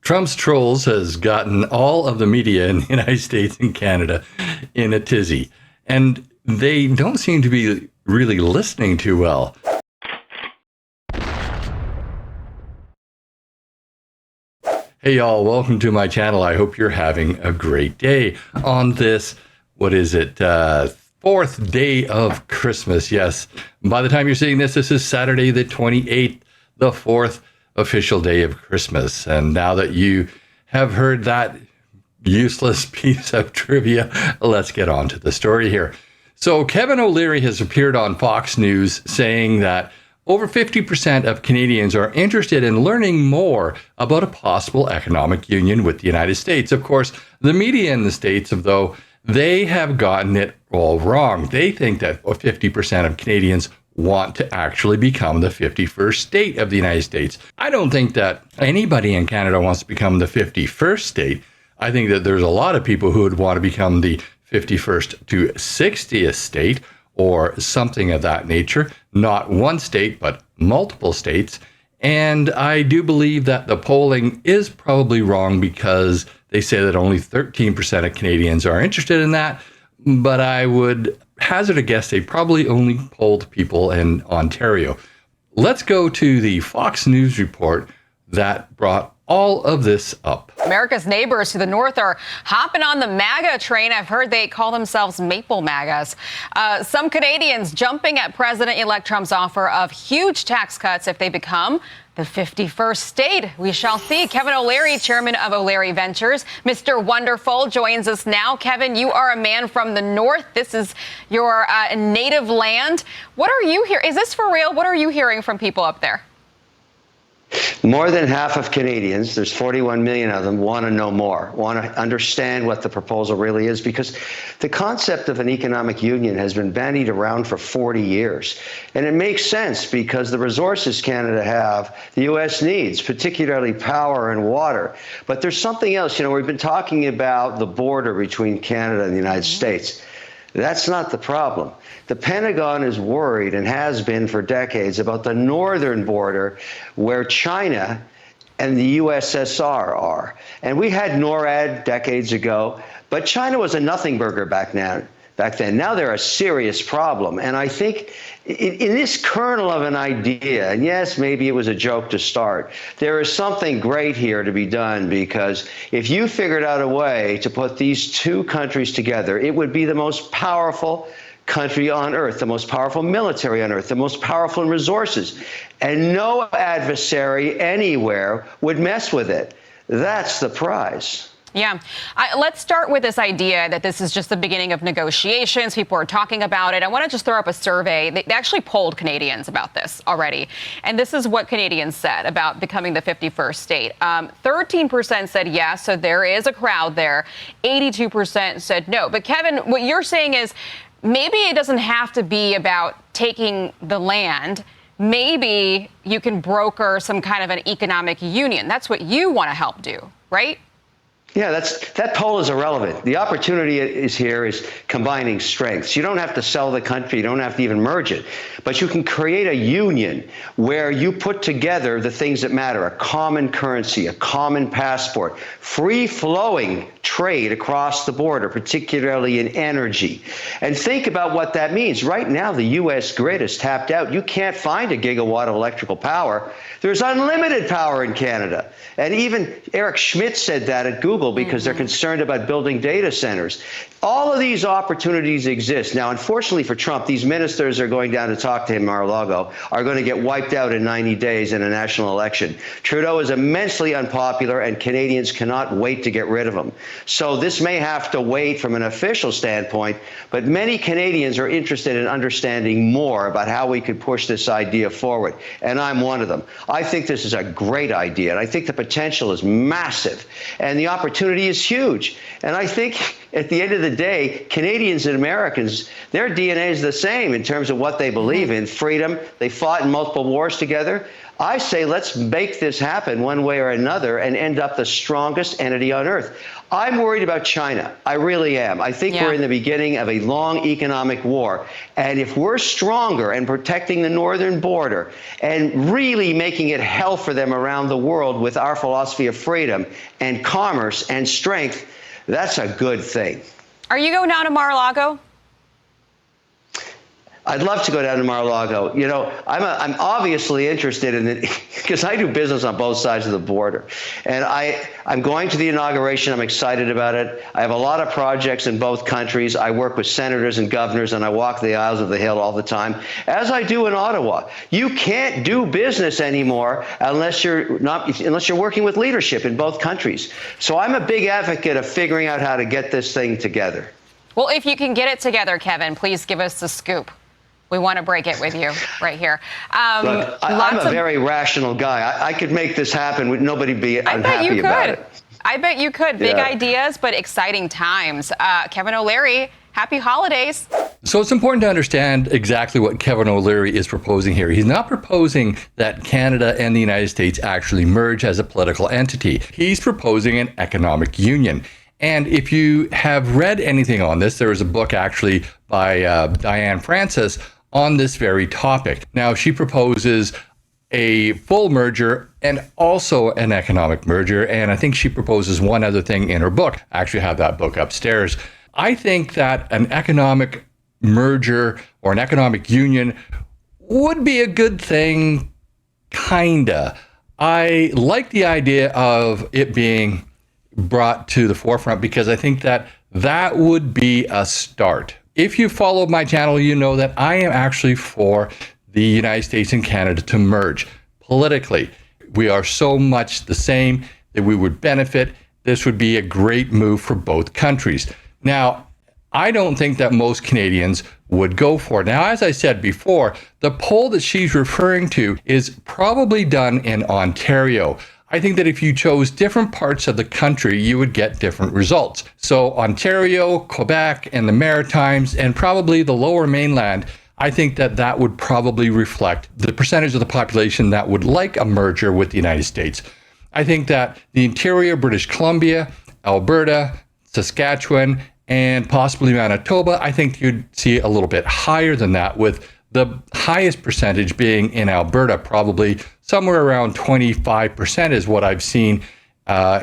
Trump's trolls has gotten all of the media in the United States and Canada in a tizzy, and they don't seem to be really listening too well. Hey y'all, welcome to my channel. I hope you're having a great day on this, fourth day of Christmas. Yes, by the time you're seeing this, this is Saturday the 28th, the fourth official day of Christmas. And now that you have heard that useless piece of trivia, let's get on to the story here. So Kevin O'Leary has appeared on Fox News saying that over 50% of Canadians are interested in learning more about a possible economic union with the United States. Of course, the media in the States, though, they have gotten it all wrong. They think that 50% of Canadians want to actually become the 51st state of the United States. I don't think that anybody in Canada wants to become the 51st state. I think that there's a lot of people who would want to become the 51st to 60th state or something of that nature. Not one state, but multiple states. And I do believe that the polling is probably wrong because they say that only 13% of Canadians are interested in that. But I would hazard a guess they probably only polled people in Ontario. Let's go to the Fox News report that brought all of this up. America's neighbors to the north are hopping on the MAGA train. I've heard they call themselves Maple MAGAs. Some Canadians jumping at President-elect Trump's offer of huge tax cuts if they become the 51st state. We shall see. Kevin O'Leary, chairman of O'Leary Ventures, Mr. Wonderful, joins us now. Kevin, you are a man from the north. This is your native land. What are you hearing? Is this for real? What are you hearing from people up there? More than half of Canadians, there's 41 million of them, want to know more, want to understand what the proposal really is, because the concept of an economic union has been bandied around for 40 years. And it makes sense because the resources Canada have, the U.S. needs, particularly power and water. But there's something else. You know, we've been talking about the border between Canada and the United States. That's not the problem. The Pentagon is worried and has been for decades about the northern border where China and the USSR are. And we had NORAD decades ago, but China was a nothing burger back then. Now they're a serious problem. And I think in this kernel of an idea, and yes, maybe it was a joke to start, there is something great here to be done, because if you figured out a way to put these two countries together, it would be the most powerful country on earth, the most powerful military on earth, the most powerful in resources, and no adversary anywhere would mess with it. That's the prize. Yeah. Let's start with this idea that this is just the beginning of negotiations. People are talking about it. I want to just throw up a survey. They actually polled Canadians about this already. And this is what Canadians said about becoming the 51st state. 13% said yes, so there is a crowd there. 82% said no. But Kevin, what you're saying is maybe it doesn't have to be about taking the land. Maybe you can broker some kind of an economic union. That's what you want to help do, right? Yeah, that poll is irrelevant. The opportunity is combining strengths. You don't have to sell the country. You don't have to even merge it. But you can create a union where you put together the things that matter: a common currency, a common passport, free-flowing trade across the border, particularly in energy. And think about what that means. Right now, the U.S. grid is tapped out. You can't find a gigawatt of electrical power. There's unlimited power in Canada. And even Eric Schmidt said that at Google, because they're concerned about building data centers. All of these opportunities exist. Now, unfortunately for Trump, these ministers are going down to talk to him, Mar-a-Lago, are going to get wiped out in 90 days in a national election. Trudeau is immensely unpopular, and Canadians cannot wait to get rid of him. So this may have to wait from an official standpoint, but many Canadians are interested in understanding more about how we could push this idea forward, and I'm one of them. I think this is a great idea, and I think the potential is massive, and the opportunity is huge. And I think at the end of the day, Canadians and Americans, their DNA is the same in terms of what they believe in: freedom. They fought in multiple wars together. I say let's make this happen one way or another and end up the strongest entity on earth. I'm worried about China. I really am. I think we're in the beginning of a long economic war. And if we're stronger and protecting the northern border and really making it hell for them around the world with our philosophy of freedom and commerce and strength, that's a good thing. Are you going down to Mar-a-Lago? I'd love to go down to Mar-a-Lago. You know, I'm obviously interested in it because I do business on both sides of the border. And I'm going to the inauguration. I'm excited about it. I have a lot of projects in both countries. I work with senators and governors, and I walk the aisles of the Hill all the time, as I do in Ottawa. You can't do business anymore unless you're working with leadership in both countries. So I'm a big advocate of figuring out how to get this thing together. Well, if you can get it together, Kevin, please give us the scoop. We want to break it with you right here. Look, I'm a very rational guy. I could make this happen with nobody be unhappy about it. I bet you could. Big ideas, but exciting times. Kevin O'Leary, happy holidays. So it's important to understand exactly what Kevin O'Leary is proposing here. He's not proposing that Canada and the United States actually merge as a political entity. He's proposing an economic union. And if you have read anything on this, there is a book actually by Diane Francis on this very topic. Now, she proposes a full merger and also an economic merger. And I think she proposes one other thing in her book. I actually have that book upstairs. I think that an economic merger or an economic union would be a good thing, kinda. I like the idea of it being brought to the forefront because I think that that would be a start. If you follow my channel, you know that I am actually for the United States and Canada to merge politically. We are so much the same that we would benefit. This would be a great move for both countries. Now, I don't think that most Canadians would go for it. Now, as I said before, the poll that she's referring to is probably done in Ontario. I think that if you chose different parts of the country, you would get different results. So Ontario, Quebec, and the Maritimes, and probably the Lower Mainland, I think that that would probably reflect the percentage of the population that would like a merger with the United States. I think that the interior, British Columbia, Alberta, Saskatchewan, and possibly Manitoba, I think you'd see a little bit higher than that, with the highest percentage being in Alberta, probably somewhere around 25% is what I've seen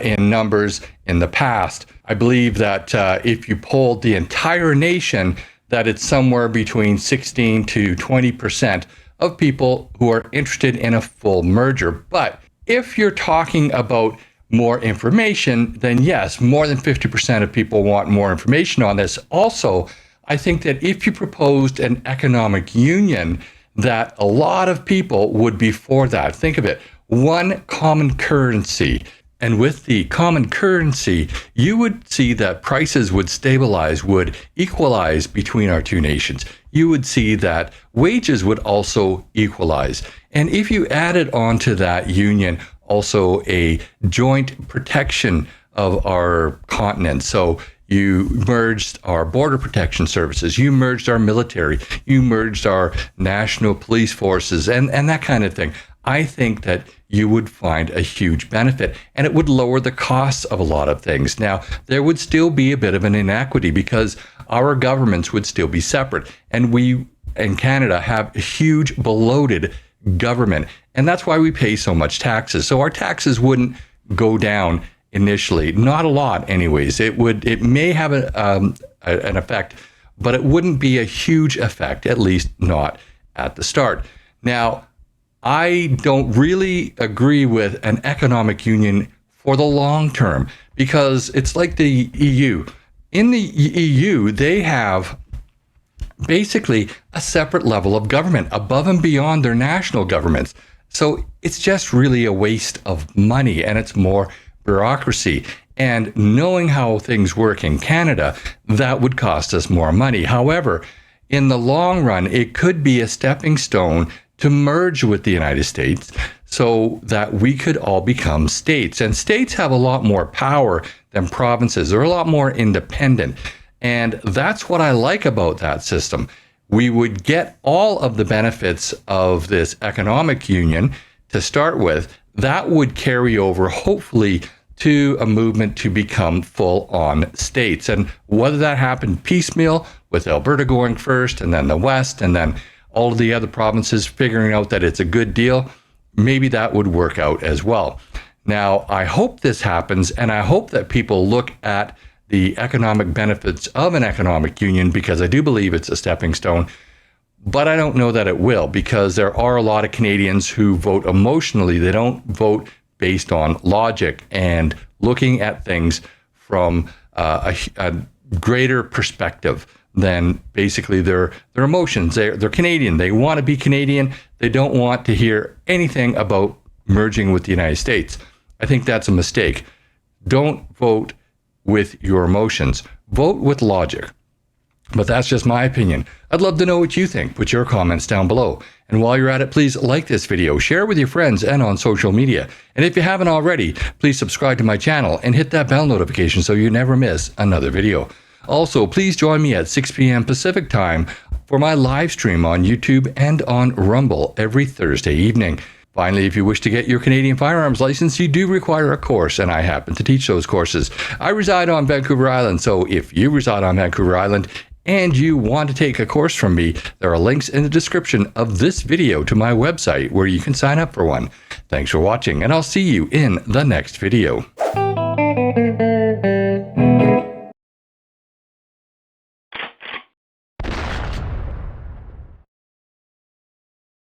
in numbers in the past. I believe that if you polled the entire nation, that it's somewhere between 16 to 20% of people who are interested in a full merger. But if you're talking about more information, then yes, more than 50% of people want more information on this. Also, I think that if you proposed an economic union, that a lot of people would be for that. Think of it, one common currency. And with the common currency, you would see that prices would stabilize, would equalize between our two nations. You would see that wages would also equalize. And if you added onto that union also a joint protection of our continent, so you merged our border protection services, you merged our military, you merged our national police forces, and that kind of thing. I think that you would find a huge benefit, and it would lower the costs of a lot of things. Now, there would still be a bit of an inequity because our governments would still be separate, and we in Canada have a huge bloated government, and that's why we pay so much taxes. So our taxes wouldn't go down initially, not a lot anyways. It may have an effect, but it wouldn't be a huge effect, at least not at the start. Now, I don't really agree with an economic union for the long term because it's like the EU. In the EU, they have basically a separate level of government above and beyond their national governments. So it's just really a waste of money, and it's more bureaucracy. And knowing how things work in Canada, that would cost us more money. However, in the long run, it could be a stepping stone to merge with the United States so that we could all become states. And states have a lot more power than provinces. They're a lot more independent. And that's what I like about that system. We would get all of the benefits of this economic union to start with, that would carry over, hopefully, to a movement to become full-on states. And whether that happened piecemeal, with Alberta going first, and then the West, and then all of the other provinces figuring out that it's a good deal, maybe that would work out as well. Now, I hope this happens, and I hope that people look at the economic benefits of an economic union, because I do believe it's a stepping stone. But I don't know that it will, because there are a lot of Canadians who vote emotionally. They don't vote based on logic and looking at things from a greater perspective than basically their emotions. They're Canadian. They want to be Canadian. They don't want to hear anything about merging with the United States. I think that's a mistake. Don't vote with your emotions. Vote with logic. But that's just my opinion. I'd love to know what you think. Put your comments down below. And while you're at it, please like this video, share it with your friends and on social media. And if you haven't already, please subscribe to my channel and hit that bell notification so you never miss another video. Also, please join me at 6 p.m. Pacific time for my live stream on YouTube and on Rumble every Thursday evening. Finally, if you wish to get your Canadian firearms license, you do require a course, and I happen to teach those courses. I reside on Vancouver Island, so if you reside on Vancouver Island and you want to take a course from me, there are links in the description of this video to my website where you can sign up for one. Thanks for watching, and I'll see you in the next video.